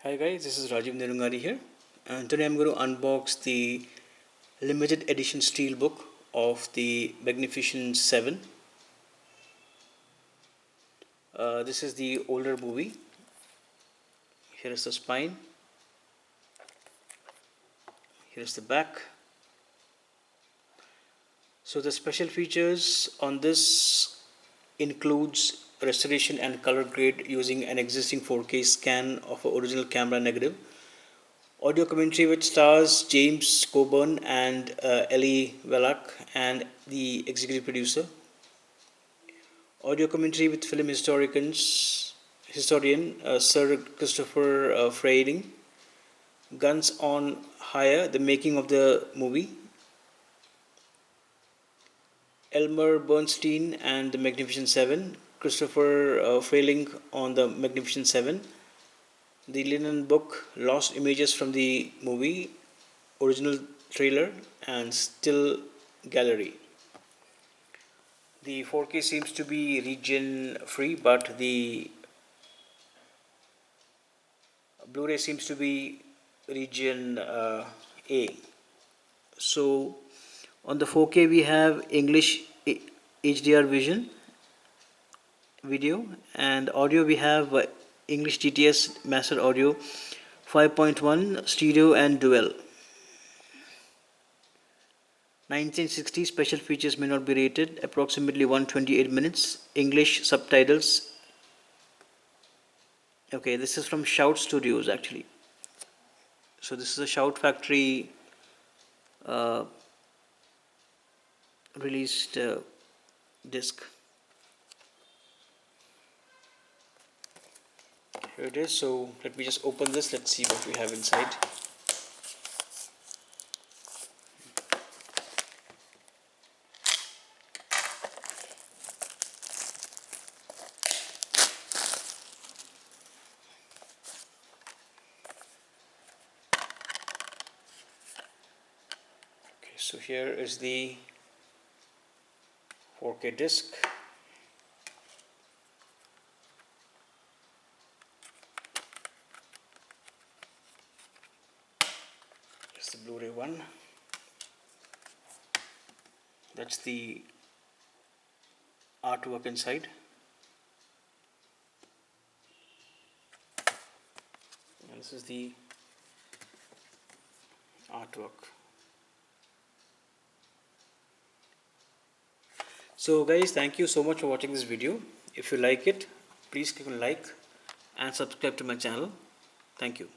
Hi guys, this is Rajiv Nedungadi here, and today I'm going to unbox the limited edition Steelbook of the Magnificent 7. This is the older movie. Here is the spine, here is the back. So the special features on this includes restoration and color grade using an existing 4K scan of an original camera negative. Audio commentary which stars James Coburn and Ellie Wallach and the executive producer. Audio commentary with film historian Sir Christopher Frayling. Guns on Hire, the making of the movie. Elmer Bernstein and the Magnificent Seven. Christopher Frayling on the Magnificent Seven. The linen book, lost images from the movie, original trailer, and still gallery. The 4K seems to be region free, but the Blu Ray seems to be region A. So on the 4K we have English HDR vision video, and audio we have English TTS master audio 5.1 stereo and dual. 1960 special features may not be rated, approximately 128 minutes, English subtitles. Okay, this is from Shout Studios actually. So this is a Shout Factory released disc. Here it is. So let me just open this. Let's see what we have inside. Okay, so here is the 4K disc. Here's the Blu Ray one. That's the artwork inside. And this is the artwork. So guys, thank you so much for watching this video. If you like it, please click on like and subscribe to my channel. Thank you.